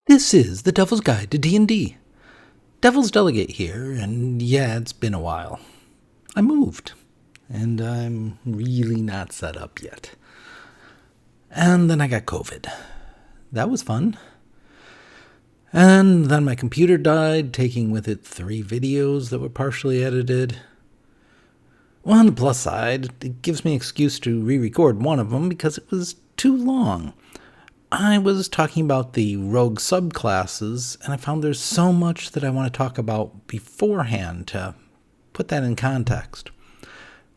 This is the Devil's Guide to D&D. Devil's Delegate here, and yeah, it's been a while. I moved, and I'm really not set up yet. And then I got COVID. That was fun. And then my computer died, taking with it 3 videos that were partially edited. Well, on the plus side, it gives me an excuse to re-record one of them because it was too long. I was talking about the rogue subclasses, and I found there's so much that I want to talk about beforehand to put that in context.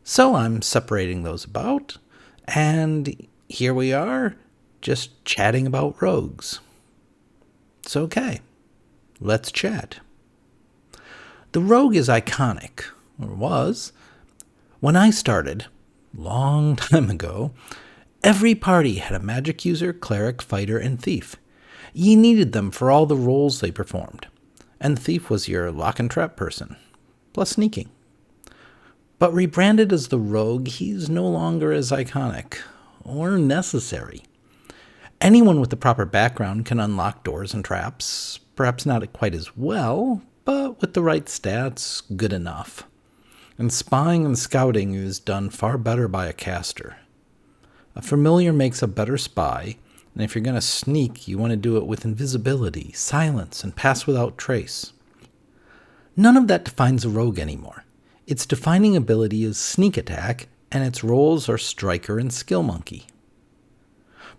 So I'm separating those out, and here we are, just chatting about rogues. So okay, let's chat. The rogue is iconic, or was. When I started, long time ago, every party had a magic user, cleric, fighter, and thief. Ye needed them for all the roles they performed, and the thief was your lock and trap person, plus sneaking. But rebranded as the rogue, he's no longer as iconic, or necessary. Anyone with the proper background can unlock doors and traps, perhaps not quite as well, but with the right stats, good enough. And spying and scouting is done far better by a caster. A familiar makes a better spy, and if you're going to sneak, you want to do it with invisibility, silence, and pass without trace. None of that defines a rogue anymore. Its defining ability is sneak attack, and its roles are striker and skill monkey.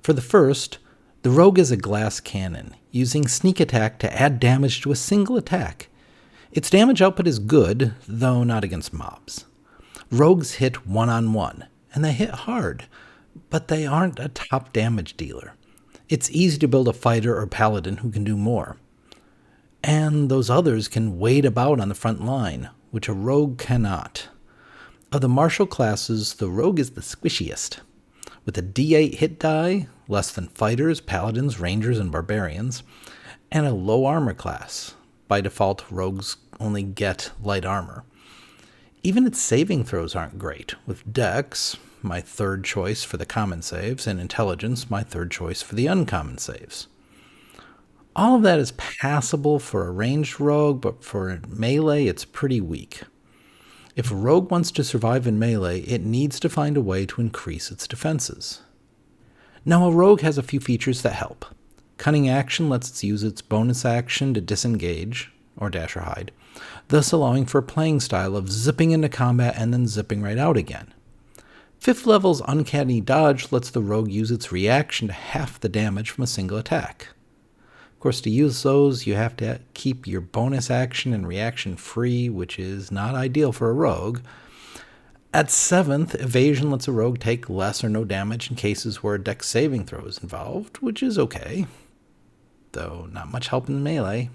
For the first, the rogue is a glass cannon, using sneak attack to add damage to a single attack. Its damage output is good, though not against mobs. Rogues hit one-on-one, and they hit hard, but they aren't a top damage dealer. It's easy to build a fighter or paladin who can do more. And those others can wade about on the front line, which a rogue cannot. Of the martial classes, the rogue is the squishiest. With a D8 hit die, less than fighters, paladins, rangers, and barbarians, and a low armor class. By default, rogues only get light armor. Even its saving throws aren't great, with Dex, my third choice for the common saves, and Intelligence, my third choice for the uncommon saves. All of that is passable for a ranged rogue, but for melee, it's pretty weak. If a rogue wants to survive in melee, it needs to find a way to increase its defenses. Now, a rogue has a few features that help. Cunning action lets it use its bonus action to disengage, or dash or hide, thus allowing for a playing style of zipping into combat and then zipping right out again. 5th level's Uncanny Dodge lets the rogue use its reaction to half the damage from a single attack. Of course, to use those, you have to keep your bonus action and reaction free, which is not ideal for a rogue. At 7th, Evasion lets a rogue take less or no damage in cases where a Dex saving throw is involved, which is okay, though not much help in melee.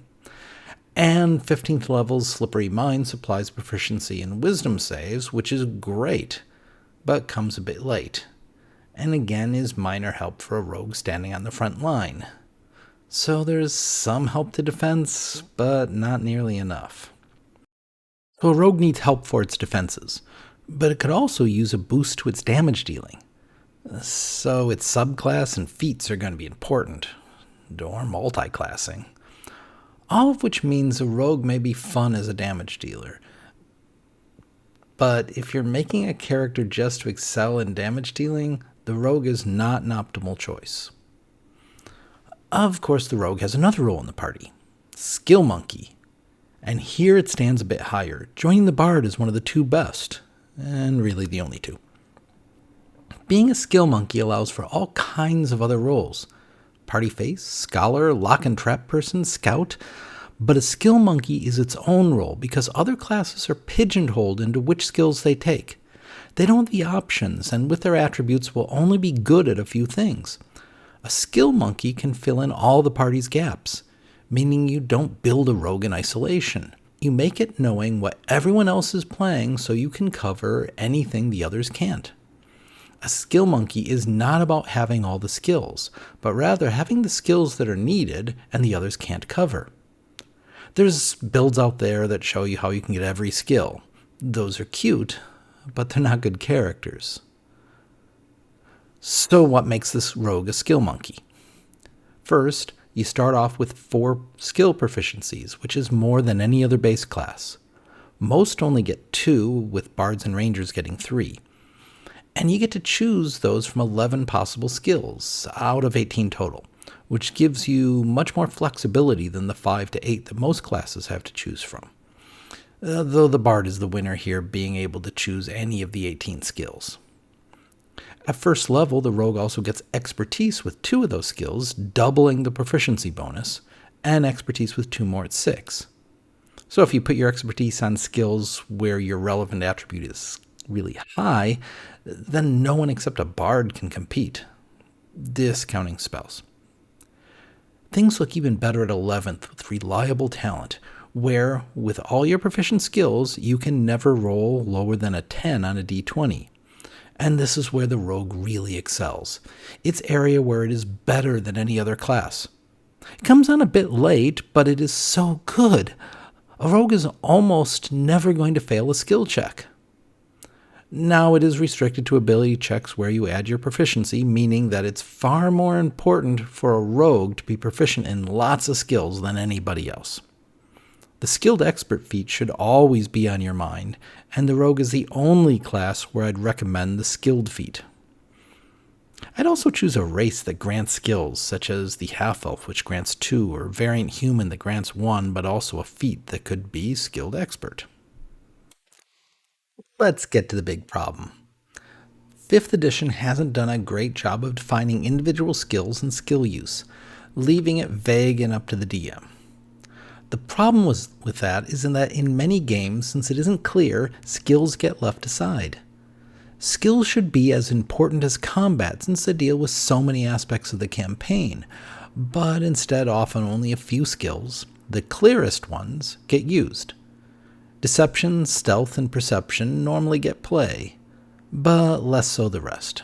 And 15th level's Slippery Mind supplies proficiency in wisdom saves, which is great, but comes a bit late, and again is minor help for a rogue standing on the front line. So there's some help to defense, but not nearly enough. So a rogue needs help for its defenses, but it could also use a boost to its damage dealing. So its subclass and feats are going to be important, or multi-classing. All of which means a rogue may be fun as a damage dealer. But if you're making a character just to excel in damage dealing, the rogue is not an optimal choice. Of course, the rogue has another role in the party, skill monkey. And here it stands a bit higher, joining the bard as one of the 2 best, and really the only 2. Being a skill monkey allows for all kinds of other roles. Party face, scholar, lock and trap person, scout. But a skill monkey is its own role because other classes are pigeonholed into which skills they take. They don't have the options, and with their attributes will only be good at a few things. A skill monkey can fill in all the party's gaps, meaning you don't build a rogue in isolation. You make it knowing what everyone else is playing so you can cover anything the others can't. A skill monkey is not about having all the skills, but rather having the skills that are needed and the others can't cover. There's builds out there that show you how you can get every skill. Those are cute, but they're not good characters. So what makes this rogue a skill monkey? First, You start off with 4 skill proficiencies, which is more than any other base class. Most only get 2, with bards and rangers getting 3. And you get to choose those from 11 possible skills out of 18 total, which gives you much more flexibility than the 5 to 8 that most classes have to choose from. Though the bard is the winner here, being able to choose any of the 18 skills. At first level, the rogue also gets expertise with 2 of those skills, doubling the proficiency bonus, and expertise with 2 more at 6. So if you put your expertise on skills where your relevant attribute is really high, then no one except a bard can compete, discounting spells. Things look even better at 11th with reliable talent, where with all your proficient skills, you can never roll lower than a 10 on a d20. And this is where the rogue really excels. It's area where it is better than any other class. It comes on a bit late, but it is so good. A rogue is almost never going to fail a skill check. Now it is restricted to ability checks where you add your proficiency, meaning that it's far more important for a rogue to be proficient in lots of skills than anybody else. The skilled expert feat should always be on your mind, and the rogue is the only class where I'd recommend the skilled feat. I'd also choose a race that grants skills, such as the half-elf, which grants 2, or variant human that grants 1, but also a feat that could be skilled expert. Let's get to the big problem. 5th edition hasn't done a great job of defining individual skills and skill use, leaving it vague and up to the DM. The problem with that is that in many games, since it isn't clear, skills get left aside. Skills should be as important as combat since they deal with so many aspects of the campaign, but instead often only a few skills, the clearest ones, get used. Deception, stealth, and perception normally get play, but less so the rest.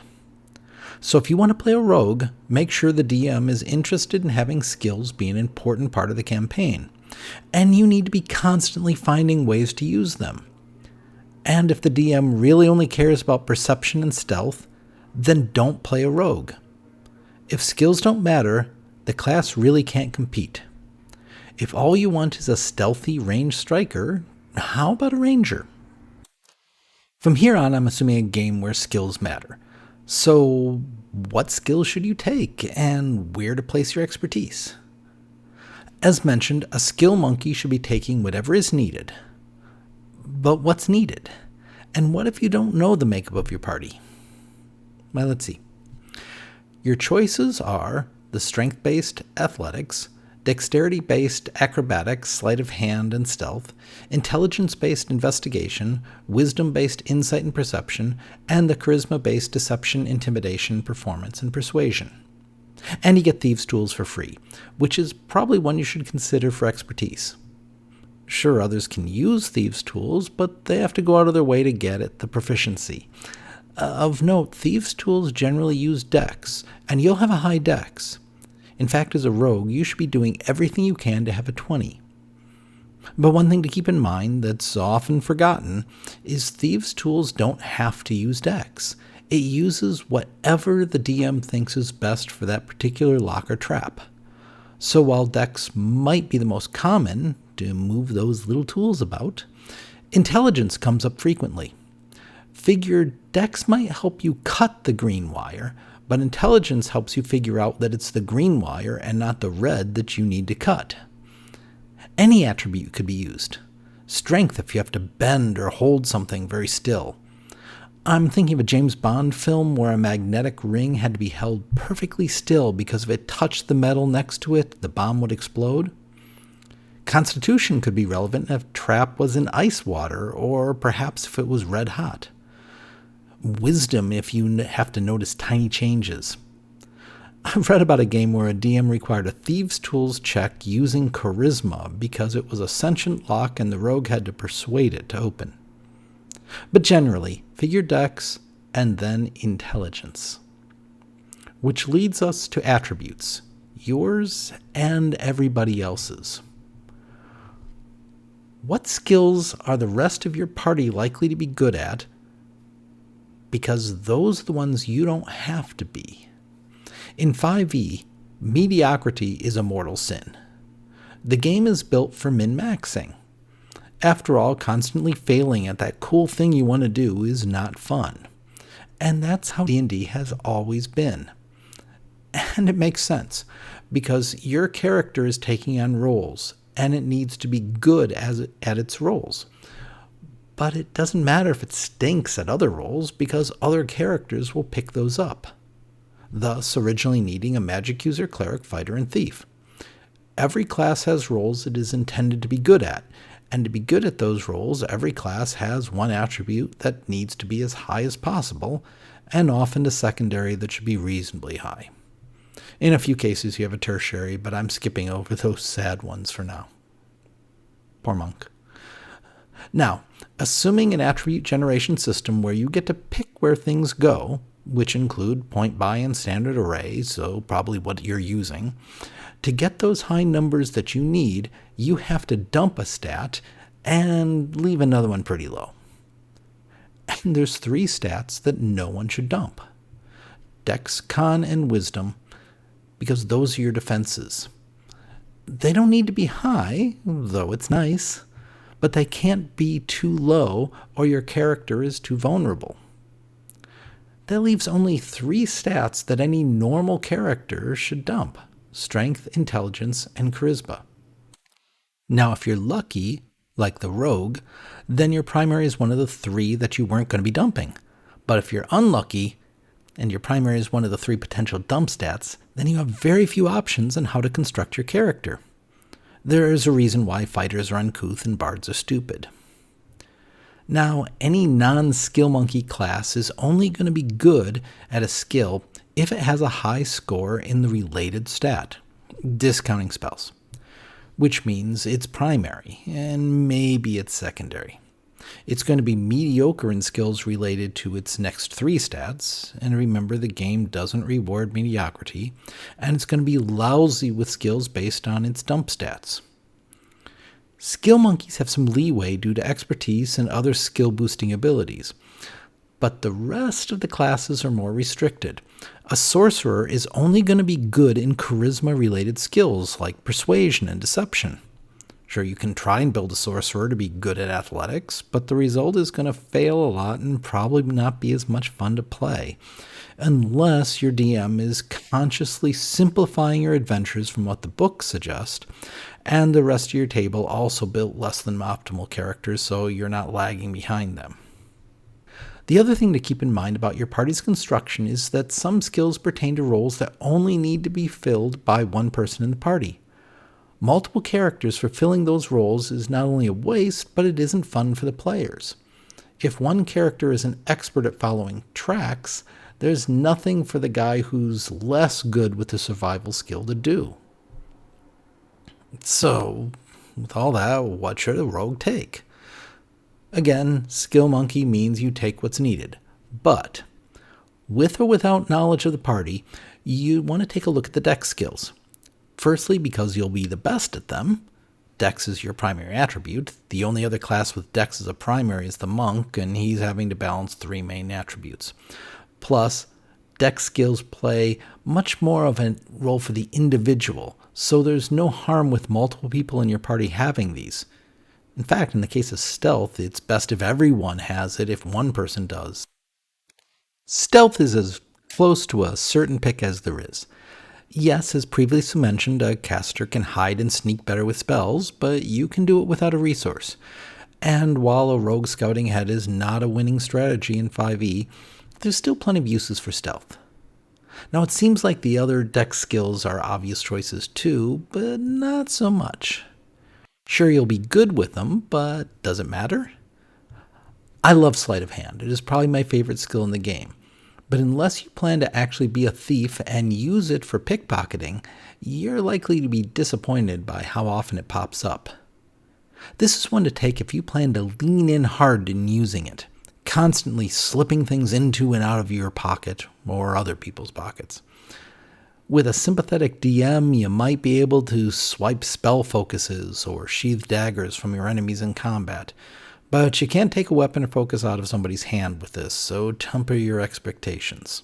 So if you want to play a rogue, make sure the DM is interested in having skills be an important part of the campaign. And you need to be constantly finding ways to use them. And if the DM really only cares about perception and stealth, then don't play a rogue. If skills don't matter, the class really can't compete. If all you want is a stealthy ranged striker, how about a ranger? From here on, I'm assuming a game where skills matter. So what skills should you take, and where to place your expertise? As mentioned, a skill monkey should be taking whatever is needed. But what's needed? And what if you don't know the makeup of your party? Well, let's see. Your choices are the strength-based athletics, dexterity-based acrobatics, sleight of hand and stealth, intelligence-based investigation, wisdom-based insight and perception, and the charisma-based deception, intimidation, performance, and persuasion. And you get Thieves' Tools for free, which is probably one you should consider for expertise. Sure, others can use Thieves' Tools, but they have to go out of their way to get it, the proficiency. Of note, Thieves' Tools generally use dex, and you'll have a high dex. In fact, as a rogue, you should be doing everything you can to have a 20. But one thing to keep in mind that's often forgotten is Thieves' Tools don't have to use dex. It uses whatever the DM thinks is best for that particular lock or trap. So while dex might be the most common to move those little tools about, intelligence comes up frequently. Figure dex might help you cut the green wire, but intelligence helps you figure out that it's the green wire and not the red that you need to cut. Any attribute could be used. Strength if you have to bend or hold something very still. I'm thinking of a James Bond film where a magnetic ring had to be held perfectly still because if it touched the metal next to it, the bomb would explode. Constitution could be relevant if trap was in ice water, or perhaps if it was red hot. Wisdom if you have to notice tiny changes. I've read about a game where a DM required a Thieves' Tools check using charisma because it was a sentient lock and the rogue had to persuade it to open. But generally, figure dex and then intelligence. Which leads us to attributes, yours and everybody else's. What skills are the rest of your party likely to be good at? Because those are the ones you don't have to be. In 5e, Mediocrity is a mortal sin. The game is built for min-maxing. After all, constantly failing at that cool thing you want to do is not fun. And that's how D&D has always been. And it makes sense, because your character is taking on roles, and it needs to be good at its roles. But it doesn't matter if it stinks at other roles, because other characters will pick those up. Thus, originally needing a magic user, cleric, fighter, and thief. Every class has roles it is intended to be good at, and to be good at those roles, every class has one attribute that needs to be as high as possible, and often a secondary that should be reasonably high. In a few cases you have a tertiary, but I'm skipping over those sad ones for now. Poor monk. Now, assuming an attribute generation system where you get to pick where things go, which include point buy and standard array, so probably what you're using, to get those high numbers that you need, you have to dump a stat and leave another one pretty low. And there's 3 stats that no one should dump. Dex, Con, and Wisdom, because those are your defenses. They don't need to be high, though it's nice, but they can't be too low or your character is too vulnerable. That leaves only 3 stats that any normal character should dump: Strength, Intelligence, and Charisma. Now, if you're lucky, like the rogue, then your primary is one of the 3 that you weren't going to be dumping. But if you're unlucky, and your primary is one of the 3 potential dump stats, then you have very few options on how to construct your character. There is a reason why fighters are uncouth and bards are stupid. Now, any non-skill monkey class is only going to be good at a skill if it has a high score in the related stat, discounting spells, which means it's primary, and maybe it's secondary. It's going to be mediocre in skills related to its next 3 stats, and remember the game doesn't reward mediocrity, and it's going to be lousy with skills based on its dump stats. Skill monkeys have some leeway due to expertise and other skill-boosting abilities, but the rest of the classes are more restricted. A sorcerer is only going to be good in charisma-related skills like persuasion and deception. Sure, you can try and build a sorcerer to be good at athletics, but the result is going to fail a lot and probably not be as much fun to play, unless your DM is consciously simplifying your adventures from what the books suggest, and the rest of your table also built less than optimal characters so you're not lagging behind them. The other thing to keep in mind about your party's construction is that some skills pertain to roles that only need to be filled by one person in the party. Multiple characters fulfilling those roles is not only a waste, but it isn't fun for the players. If one character is an expert at following tracks, there's nothing for the guy who's less good with the survival skill to do. So, with all that, what should a rogue take? Again, skill monkey means you take what's needed, but with or without knowledge of the party, you want to take a look at the dex skills. Firstly, because you'll be the best at them. Dex is your primary attribute. The only other class with Dex as a primary is the monk, and he's having to balance 3 main attributes. Plus, Dex skills play much more of a role for the individual, so there's no harm with multiple people in your party having these. In fact, in the case of stealth, it's best if everyone has it if one person does. Stealth is as close to a certain pick as there is. Yes, as previously mentioned, a caster can hide and sneak better with spells, but you can do it without a resource. And while a rogue scouting ahead is not a winning strategy in 5e, there's still plenty of uses for stealth. Now it seems like the other dex skills are obvious choices too, but not so much. Sure, you'll be good with them, but does it matter? I love Sleight of Hand. It is probably my favorite skill in the game. But unless you plan to actually be a thief and use it for pickpocketing, you're likely to be disappointed by how often it pops up. This is one to take if you plan to lean in hard in using it, constantly slipping things into and out of your pocket or other people's pockets. With a sympathetic DM, you might be able to swipe spell focuses or sheathed daggers from your enemies in combat, but you can't take a weapon or focus out of somebody's hand with this, so temper your expectations.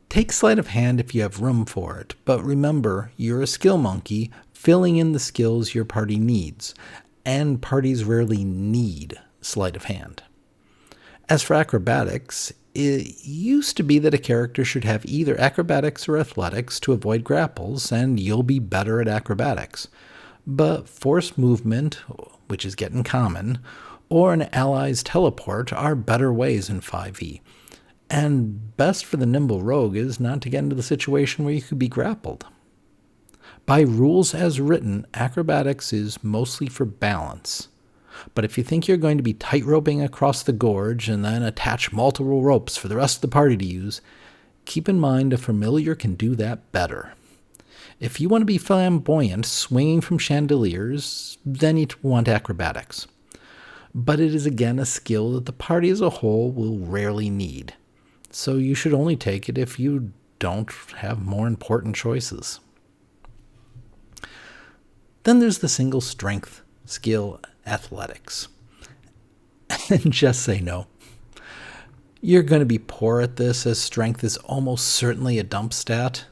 Take Sleight of Hand if you have room for it, but remember, you're a skill monkey filling in the skills your party needs, and parties rarely need Sleight of Hand. As for Acrobatics, it used to be that a character should have either Acrobatics or Athletics to avoid grapples, and you'll be better at Acrobatics. But Force Movement, which is getting common, or an ally's teleport are better ways in 5e. And best for the nimble rogue is not to get into the situation where you could be grappled. By rules as written, Acrobatics is mostly for balance. But if you think you're going to be tight-roping across the gorge and then attach multiple ropes for the rest of the party to use, keep in mind a familiar can do that better. If you want to be flamboyant, swinging from chandeliers, then you want Acrobatics. But it is again a skill that the party as a whole will rarely need. So you should only take it if you don't have more important choices. Then there's the single strength skill, Athletics. And just say no. You're going to be poor at this, as strength is almost certainly a dump stat.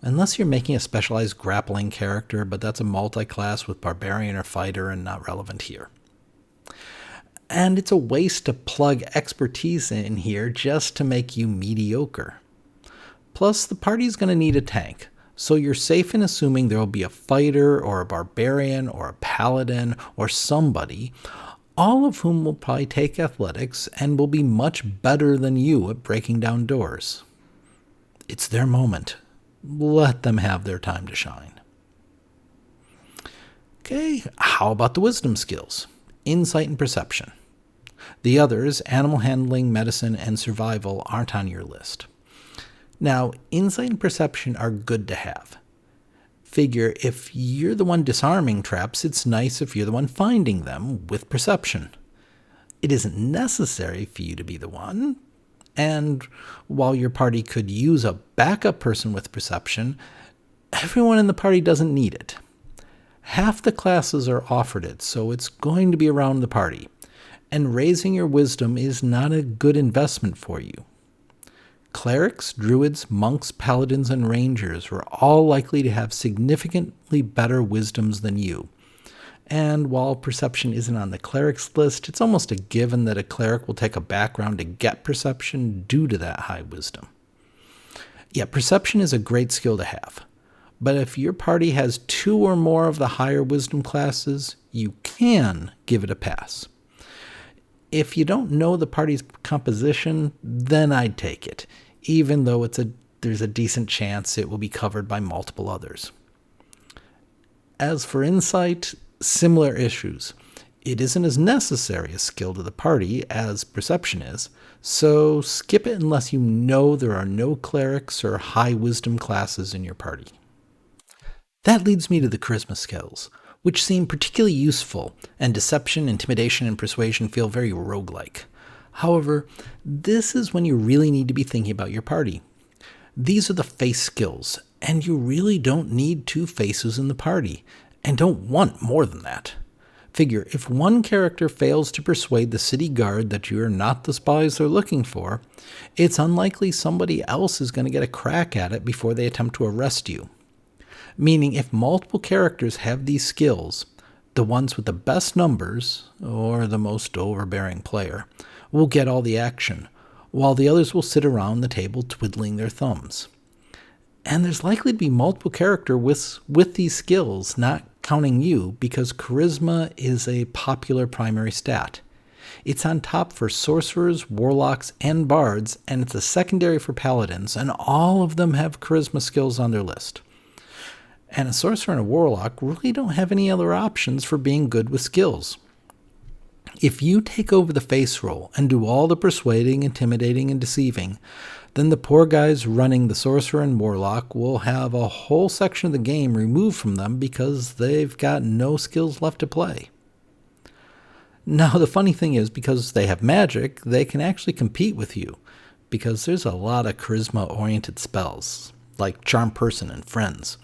Unless you're making a specialized grappling character, but that's a multi-class with barbarian or fighter and not relevant here. And it's a waste to plug expertise in here just to make you mediocre. Plus, the party's going to need a tank, so you're safe in assuming there will be a fighter or a barbarian or a paladin or somebody, all of whom will probably take Athletics and will be much better than you at breaking down doors. It's their moment. Let them have their time to shine. Okay, how about the wisdom skills? Insight and perception. The others, animal handling, medicine, and survival, aren't on your list. Now, insight and perception are good to have. Figure if you're the one disarming traps, it's nice if you're the one finding them with perception. It isn't necessary for you to be the one, and while your party could use a backup person with perception, everyone in the party doesn't need it. Half the classes are offered it, so it's going to be around the party, and raising your wisdom is not a good investment for you. Clerics, druids, monks, paladins, and rangers are all likely to have significantly better wisdoms than you. And while perception isn't on the cleric's list, it's almost a given that a cleric will take a background to get perception due to that high wisdom. Yeah, perception is a great skill to have. But if your party has 2 or more of the higher wisdom classes, you can give it a pass. If you don't know the party's composition, then I'd take it, even though there's a decent chance it will be covered by multiple others. As for insight, similar issues. It isn't as necessary a skill to the party as perception is, so skip it unless you know there are no clerics or high wisdom classes in your party. That leads me to the charisma skills, which seem particularly useful, and deception, intimidation, and persuasion feel very roguelike. However, this is when you really need to be thinking about your party. These are the face skills, and you really don't need 2 faces in the party, and don't want more than that. Figure, if one character fails to persuade the city guard that you are not the spies they're looking for, it's unlikely somebody else is going to get a crack at it before they attempt to arrest you. Meaning, if multiple characters have these skills, the ones with the best numbers, or the most overbearing player, will get all the action, while the others will sit around the table twiddling their thumbs. And there's likely to be multiple characters with these skills, not counting you, because charisma is a popular primary stat. It's on top for sorcerers, warlocks, and bards, and it's a secondary for paladins, and all of them have charisma skills on their list. And a sorcerer and a warlock really don't have any other options for being good with skills. If you take over the face role and do all the persuading, intimidating, and deceiving, then the poor guys running the sorcerer and warlock will have a whole section of the game removed from them because they've got no skills left to play. Now, the funny thing is, because they have magic, they can actually compete with you, because there's a lot of charisma-oriented spells, like Charm Person and Friends,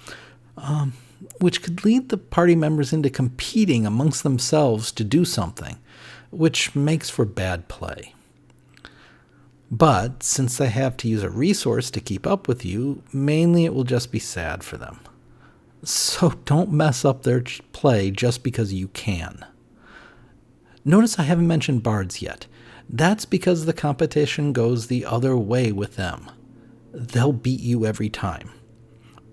which could lead the party members into competing amongst themselves to do something, which makes for bad play. But since they have to use a resource to keep up with you, mainly it will just be sad for them. So don't mess up their play just because you can. Notice I haven't mentioned bards yet. That's because the competition goes the other way with them. They'll beat you every time.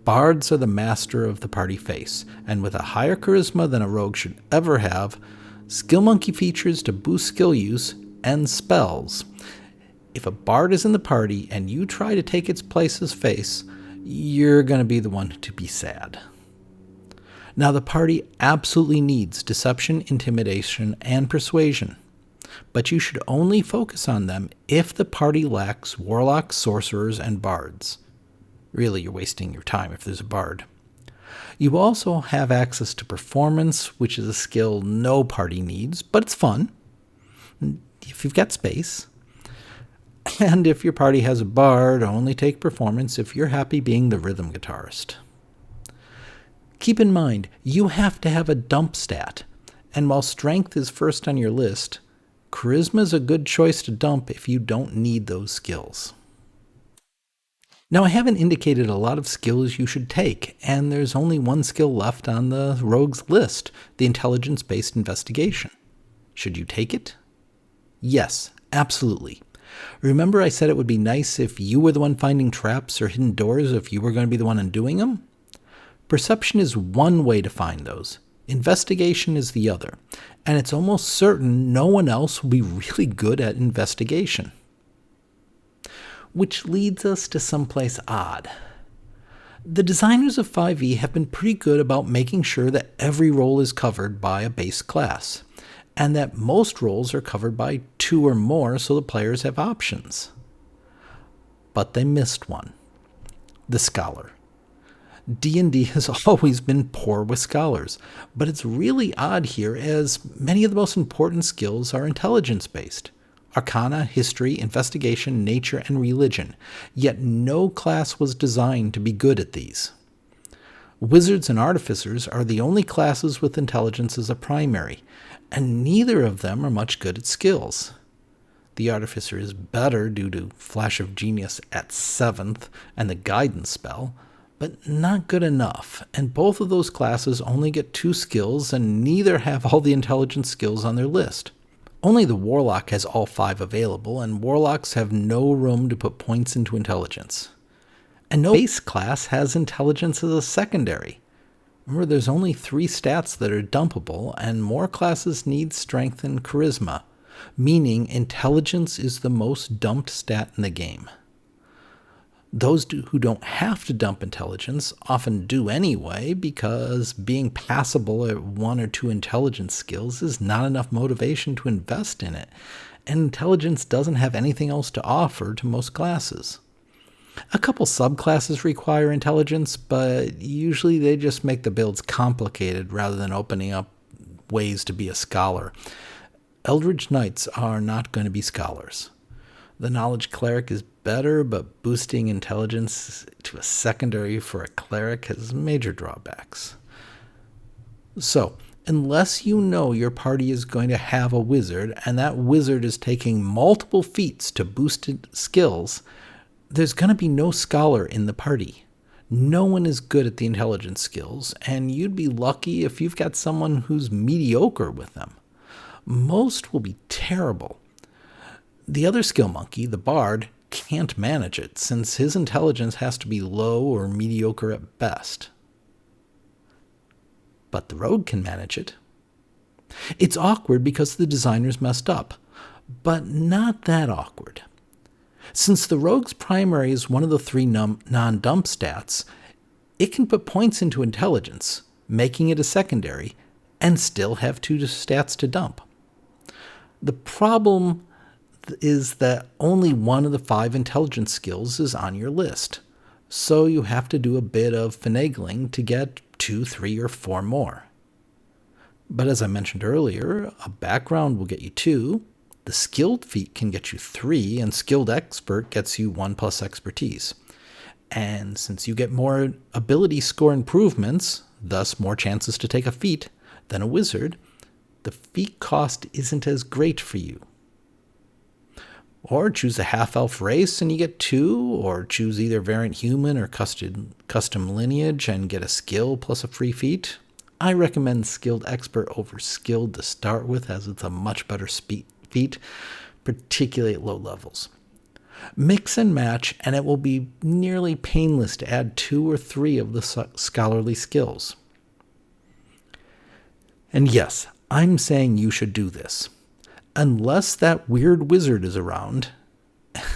Bards are the master of the party face, and with a higher charisma than a rogue should ever have, skill monkey features to boost skill use, and spells. If a bard is in the party and you try to take its place as face, you're going to be the one to be sad. Now, the party absolutely needs deception, intimidation, and persuasion, but you should only focus on them if the party lacks warlocks, sorcerers, and bards. Really, you're wasting your time if there's a bard. You also have access to performance, which is a skill no party needs, but it's fun if you've got space. And if your party has a bard, only take performance if you're happy being the rhythm guitarist. Keep in mind, you have to have a dump stat, and while strength is first on your list, charisma is a good choice to dump if you don't need those skills. Now, I haven't indicated a lot of skills you should take, and there's only one skill left on the rogues list, the intelligence-based investigation. Should you take it? Yes, absolutely. Remember I said it would be nice if you were the one finding traps or hidden doors if you were going to be the one undoing them? Perception is one way to find those. Investigation is the other, and it's almost certain no one else will be really good at investigation. Which leads us to someplace odd. The designers of 5e have been pretty good about making sure that every role is covered by a base class, and that most roles are covered by 2 or more so the players have options. But they missed one. The Scholar. D&D has always been poor with scholars, but it's really odd here as many of the most important skills are intelligence-based. Arcana, history, investigation, nature, and religion, yet no class was designed to be good at these. Wizards and artificers are the only classes with intelligence as a primary, and neither of them are much good at skills. The artificer is better due to Flash of Genius at 7th and the guidance spell, but not good enough, and both of those classes only get 2 skills and neither have all the intelligence skills on their list. Only the Warlock has all 5 available, and Warlocks have no room to put points into intelligence. And no base class has intelligence as a secondary. Remember, there's only 3 stats that are dumpable, and more classes need strength and charisma, meaning intelligence is the most dumped stat in the game. Those who don't have to dump intelligence often do anyway, because being passable at 1 or 2 intelligence skills is not enough motivation to invest in it, and intelligence doesn't have anything else to offer to most classes. A couple subclasses require intelligence, but usually they just make the builds complicated rather than opening up ways to be a scholar. Eldritch Knights are not going to be scholars. The Knowledge Cleric is better, but boosting intelligence to a secondary for a cleric has major drawbacks. So, unless you know your party is going to have a wizard, and that wizard is taking multiple feats to boost skills, there's going to be no scholar in the party. No one is good at the intelligence skills, and you'd be lucky if you've got someone who's mediocre with them. Most will be terrible. The other skill monkey, the bard, can't manage it, since his intelligence has to be low or mediocre at best. But the rogue can manage it. It's awkward because the designers messed up, but not that awkward. Since the rogue's primary is one of the 3 non-dump stats, it can put points into intelligence, making it a secondary, and still have 2 stats to dump. The problem is that only 1 of the 5 intelligence skills is on your list, so you have to do a bit of finagling to get 2, 3, or 4 more. But as I mentioned earlier, a background will get you 2, the skilled feat can get you 3, and skilled expert gets you 1 plus expertise. And since you get more ability score improvements, thus more chances to take a feat, than a wizard, the feat cost isn't as great for you. Or choose a half-elf race and you get 2, or choose either variant human or custom lineage and get a skill plus a free feat. I recommend skilled expert over skilled to start with, as it's a much better feat, particularly at low levels. Mix and match, and it will be nearly painless to add 2 or 3 of the scholarly skills. And yes, I'm saying you should do this. Unless that weird wizard is around,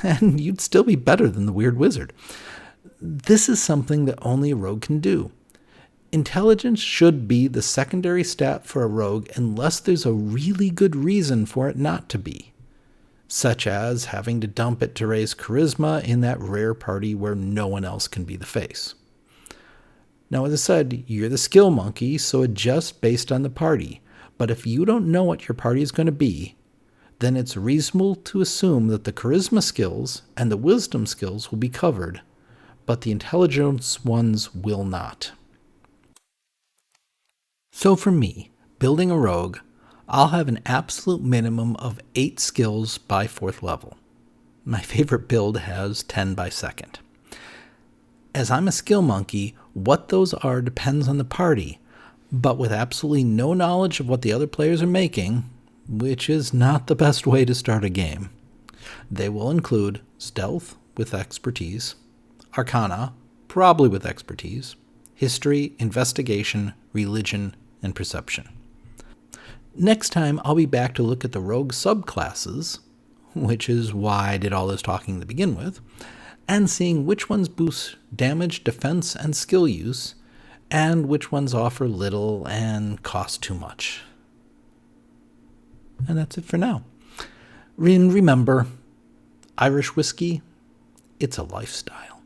and you'd still be better than the weird wizard. This is something that only a rogue can do. Intelligence should be the secondary stat for a rogue unless there's a really good reason for it not to be, such as having to dump it to raise charisma in that rare party where no one else can be the face. Now, as I said, you're the skill monkey, so adjust based on the party. But if you don't know what your party is going to be, then it's reasonable to assume that the charisma skills and the wisdom skills will be covered, but the intelligence ones will not. So for me, building a rogue, I'll have an absolute minimum of 8 skills by 4th level. My favorite build has 10 by 2nd. As I'm a skill monkey, what those are depends on the party, but with absolutely no knowledge of what the other players are making, which is not the best way to start a game. They will include stealth with expertise, arcana, probably with expertise, history, investigation, religion, and perception. Next time, I'll be back to look at the rogue subclasses, which is why I did all this talking to begin with, and seeing which ones boost damage, defense, and skill use, and which ones offer little and cost too much. And that's it for now. Remember, Irish whiskey, it's a lifestyle.